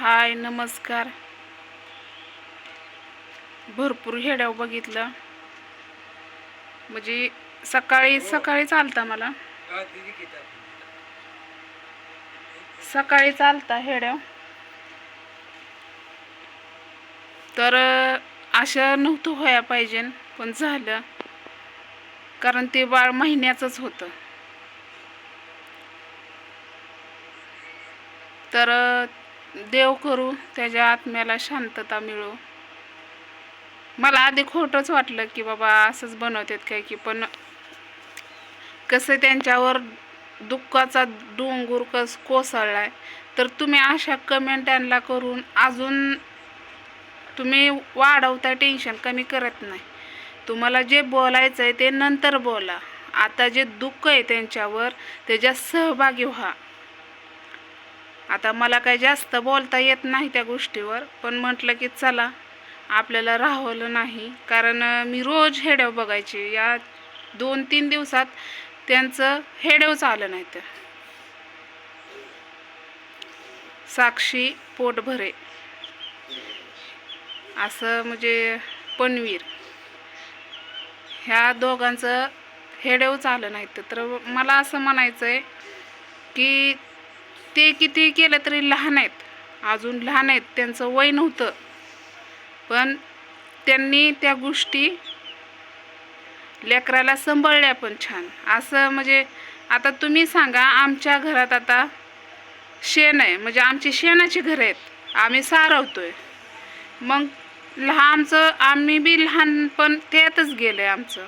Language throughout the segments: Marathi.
हाय नमस्कार. भरपूर हेड्याव बघितलं, म्हणजे सकाळी सकाळी चालता मला सकाळी चालता हेड्याव. तर असं नव्हतं व्हायला पाहिजे, पण झालं. कारण ते बाळ महिन्याचंच होतं. तर देव करू त्याच्या आत्म्याला शांतता मिळो. मला आधी खोटंच वाटलं की बाबा असंच बनवतात काय की, पण कसं त्यांच्यावर दुःखाचा डोंगर कोसळलाय. तर तुम्ही अशा कमेंट करून अजून तुम्ही वाढवता, टेन्शन कमी करत नाही. तुम्हाला जे बोलायचं आहे ते नंतर बोला. आता जे दुःख आहे त्यांच्यावर त्याच्यात सहभागी व्हा. आता मला काही जास्त बोलता येत नाही त्या गोष्टीवर, पण म्हटलं की चला आपल्याला राहवलं नाही. कारण मी रोज हेड्याव बघायचे. या 2-3 दिवसात त्यांचं हेड्यावच आलं नाही. तर साक्षी पोटभरे असं म्हणजे पनवीर ह्या दोघांचं हेड्यावच आलं नाही. तर मला असं म्हणायचं आहे की ते किती केलं तरी लहान आहेत, अजून लहान आहेत, त्यांचं वय नव्हतं. पण त्यांनी त्या गोष्टी लेकराला सांभाळल्या पण छान. असं म्हणजे आता तुम्ही सांगा, आमच्या घरात आता शेण आहे, म्हणजे आमची शेणाची घरं आहेत, आम्ही सारवतोय. मग आमचं आम्ही बी लहानपण त्यातच गेलं आहे आमचं.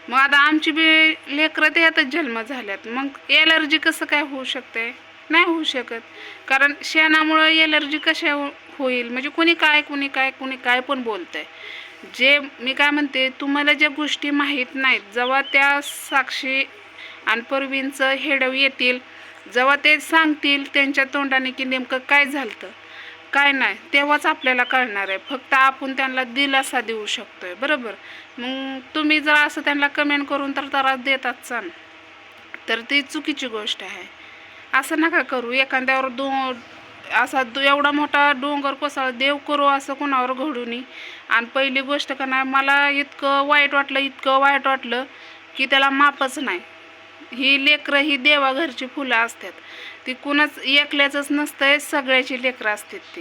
मग आता आमची बी लेकरं त्यातच जन्म झाल्यात. मग एलर्जी कसं काय होऊ शकते? नाही होऊ शकत. कारण शेणामुळं एलर्जी कशा होईल? म्हणजे कुणी काय पण बोलतंय. जे मी काय म्हणते, तुम्हाला ज्या गोष्टी माहीत नाहीत, जेव्हा त्या साक्षी आणि परवीनचं हेडव येतील, जेव्हा ते सांगतील त्यांच्या तोंडाने की नेमकं काय झालं काय नाही, तेव्हाच आपल्याला कळणार आहे. फक्त आपण त्यांना दिलासा देऊ शकतोय, बरोबर. मग तुम्ही जर असं त्यांना कमेंट करून तर त्रास देतात चाल, तर ती चुकीची गोष्ट आहे. असं नका करू. एखाद्यावर असा एवढा मोठा डोंगर कोसळ देव करू असं कोणावर घडू नये. आणि पहिली गोष्ट का नाही, मला इतकं वाईट वाटलं की त्याला मापच नाही. ही लेकरं ही देवाघरची फुलं असतात. ती कुणाच एकल्याचंच नसतंय, सगळ्याची लेकरं असतात.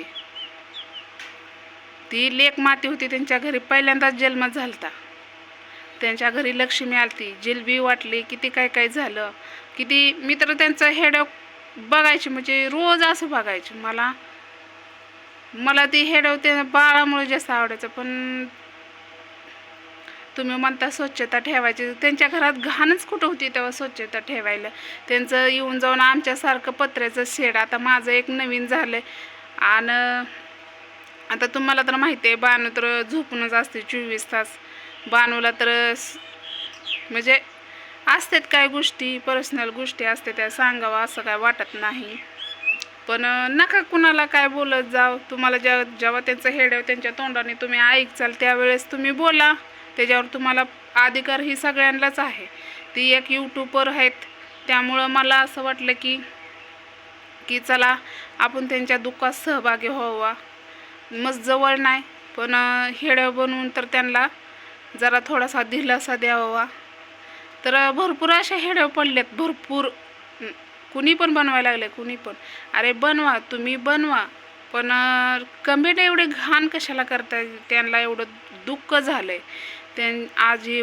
ती लेक माती होती, त्यांच्या घरी पहिल्यांदाच जन्म झालता. त्यांच्या घरी लक्ष्मी आलती, जिलबी वाटली, किती काय झालं. किती मी तर त्यांचं हेड बघायचे, म्हणजे रोज असं बघायचे. मला ती हेडव ते बाळामुळे जास्त आवडायचं. पण तुम्ही म्हणता स्वच्छता ठेवायची, त्यांच्या घरात घाणच कुठं होती तेव्हा स्वच्छता ठेवायला. त्यांचं येऊन जाऊन आमच्यासारखं पत्र्याचं शेड. आता माझं एक नवीन झालं. आणि आता तुम्हाला तर माहिती आहे, बानू तर झोपूनच असते 24 तास. बानूला तर म्हणजे असतात काय गोष्टी, पर्सनल गोष्टी असते, त्या सांगावं असं काय वाटत नाही. पण नका कुणाला काय बोलत जाऊ. तुम्हाला जेव्हा त्यांचं हेड त्यांच्या तोंडाने तुम्ही ऐकचाल त्यावेळेस तुम्ही बोला. त्याच्यावर तुम्हाला अधिकार ही सगळ्यांनाच आहे. ती एक यूट्यूबर आहेत, त्यामुळं मला असं वाटलं की चला आपण त्यांच्या दुःखात सहभागी व्हावा. मग जवळ नाही, पण हेड बनवून तर त्यांना जरा थोडासा दिलासा द्यावा. तर भरपूर अशा हेड्या पडल्यात, भरपूर. कुणी पण बनवायला लागले, कुणी पण. अरे बनवा, तुम्ही बनवा, पण कमेंट एवढे घाण कशाला करताय? त्यांना एवढं दुःख झालंय. आज हे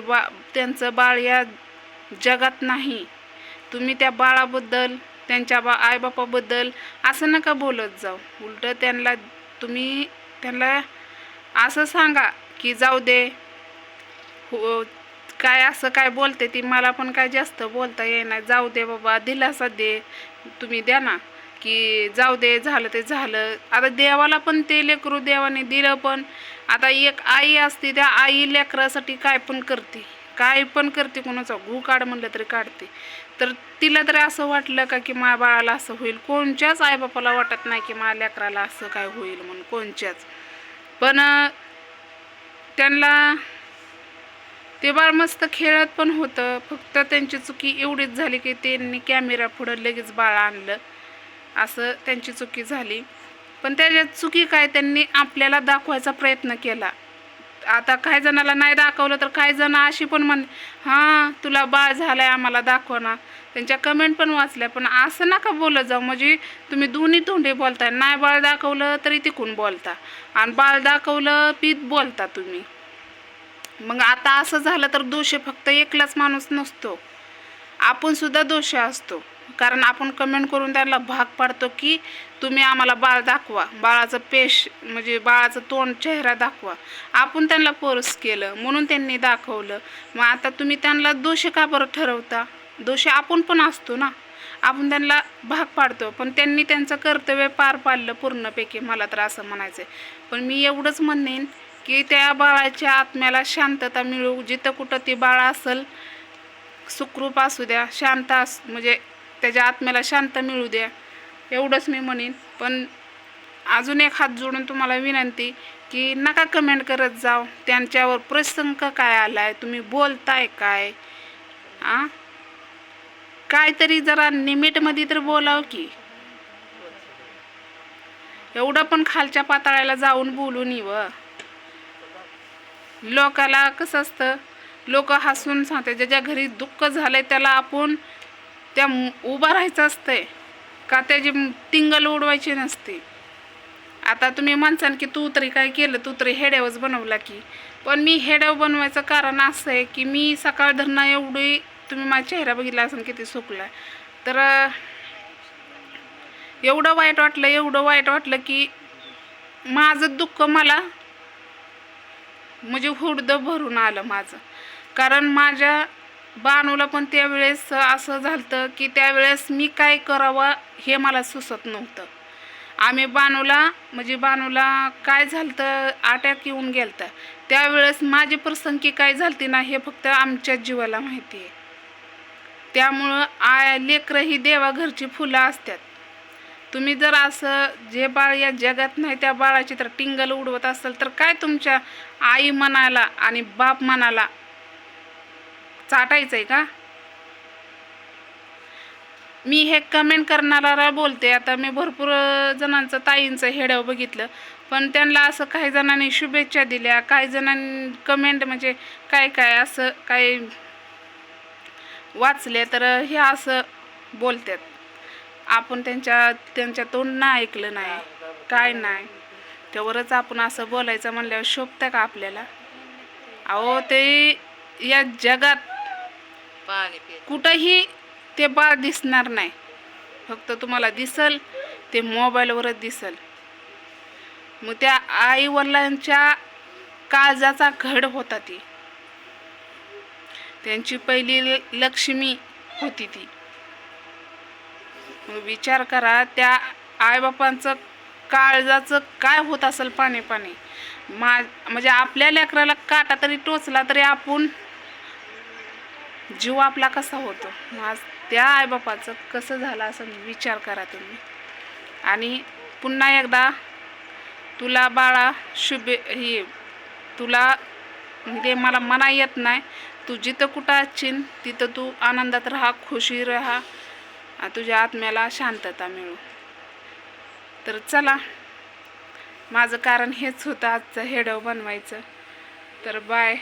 त्यांचं बाळ या जगात नाही. तुम्ही त्या बाळाबद्दल, त्यांच्या आईबापाबद्दल असं नका बोलत जाऊ. उलट तुम्ही त्यांना असं सांगा की जाऊ दे, हो काय असं काय बोलते ती, मला पण काय जास्त बोलता येईना, जाऊ दे बाबा, दिलासा दे. तुम्ही द्या ना की जाऊ दे, झालं ते झालं. आता देवाला पण ते लेकरू देवाने दिलं. पण आता एक आई असते, त्या आई लेकरासाठी काय पण करते, कोणाचा गू काढ म्हणलं तरी काढते. तर तिला तरी असं वाटलं का की माझ्या बाळाला असं होईल? कोणच्याच आईबापाला वाटत नाही की माझ्या लेकराला असं काय होईल म्हणून, कोणच्याच. पण त्यांना ते बाळ मस्त खेळत पण होतं. फक्त त्यांची चुकी एवढीच झाली की त्यांनी कॅमेरा पुढं लगेच बाळ आणलं, असं त्यांची चुकी झाली. पण त्याच्यात चुकी काय, त्यांनी आपल्याला दाखवायचा प्रयत्न केला. आता काही जणाला नाही दाखवलं तर काही जण अशी पण हां तुला बाळ झालंय आम्हाला दाखव ना. त्यांच्या कमेंट पण वाचल्या. पण असं नका बोलत जाऊ, म्हणजे तुम्ही दोन्ही तोंडी बोलताय. नाही बाळ दाखवलं तरी तिकून बोलता, आणि बाळ दाखवलं पीत बोलता तुम्ही. मग आता असं झालं तर दोषी फक्त एकलाच माणूस नसतो, आपण सुद्धा दोषी असतो. कारण आपण कमेंट करून त्यांना भाग पाडतो की तुम्ही आम्हाला बाळ दाखवा, बाळाचं म्हणजे बाळाचं तोंड चेहरा दाखवा. आपण त्यांना फोर्स केलं म्हणून त्यांनी दाखवलं. मग आता तुम्ही त्यांना दोषी का बरं ठरवता? दोषी आपण पण असतो ना. आपण त्यांना भाग पाडतो, पण त्यांनी त्यांचं कर्तव्य पार पाडलं पूर्णपैकी, मला तर असं म्हणायचं. पण मी एवढंच म्हणेन की त्या बाळाच्या आत्म्याला शांतता मिळू. जिथं कुठं ते बाळ असेल सुखरूप असू द्या, शांत म्हणजे त्याच्या आत्म्याला शांत मिळू द्या, एवढंच मी म्हणेन. पण अजून एक हात जोडून तुम्हाला विनंती की नका कमेंट करत जाऊ. त्यांच्यावर प्रसंग काय आलाय, तुम्ही बोलताय काय, काहीतरी जरा लिमिटमध्ये तर बोलाव की. एवढं पण खालच्या पातळीला जाऊन बोलून येवं. लोकाला कसं असतं, लोक हसून सांगते. ज्याच्या घरी दुःख झालंय त्याला आपण त्या उभं राहायचं असतंय का, त्याची टिंगल उडवायची नसते. आता तुम्ही म्हणसान की तू तरी काय केलं, तू तरी हेड्यावच बनवला की. पण मी हेड्याव बनवायचं कारण असं आहे की मी सकाळ धरणं एवढी, तुम्ही माझा चेहरा बघितला असेल किती सुकला, तर एवढं वाईट वाटलं की माझं दुःख मला म्हणजे हुडदं भरून आलं माझं. कारण माझ्या बानूला पण त्यावेळेस असं झालं की त्यावेळेस मी काय करावं हे मला सुचत नव्हतं. आम्ही बानूला काय झालं, अटॅक येऊन गेलता. त्यावेळेस माझी प्रसंगी काय झालती ना हे फक्त आमच्या जीवाला माहिती आहे. त्यामुळं लेकरं ही देवाघरची फुलं असतात. तुम्ही जर असं जे बाळ या जगात नाही त्या बाळाची तर टिंगल उडवत असाल तर काय तुमच्या आई मनाला आणि बाप मनाला चाटायचं आहे का? मी हे कमेंट करणारा बोलते. आता मी भरपूर जणांचं ताईंचं हेड्याव बघितलं, पण त्यांना असं काही जणांनी शुभेच्छा दिल्या, काही जणांनी कमेंट म्हणजे काय काय असं काय वाचले तर हे असं बोलतात. आपण त्यांच्या तोंडनं ऐकलं नाही, काय नाही, त्यावरच आपण असं बोलायचं म्हणल्यावर शोभतं का आपल्याला? अहो ते या जगात कुठंही ते बाळ दिसणार नाही. फक्त तुम्हाला दिसल ते मोबाईलवरच दिसल. मग त्या आई वडिलांच्या काळजाचा घड होता ती, त्यांची पहिली लक्ष्मी होती ती. मग विचार करा त्या आईबापांचं काळजाचं काय होत असेल पाणी. म्हणजे आपल्या लेकराला काटा तरी टोचला तरी आपण जीव आपला कसा होतो, मग त्या आईबापाचं कसं झालं असं विचार करा तुम्ही. आणि पुन्हा एकदा तुला बाळा तुला म्हणजे मला मना येत नाही, तू जिथं कुठं असशील तिथं तू आनंदात राहा, खुशी राहा, तुझ्या आत्म्याला शांतता मिळू. तर चला, माझं कारण हेच होतं आजचं हेडव बनवायचं. तर बाय.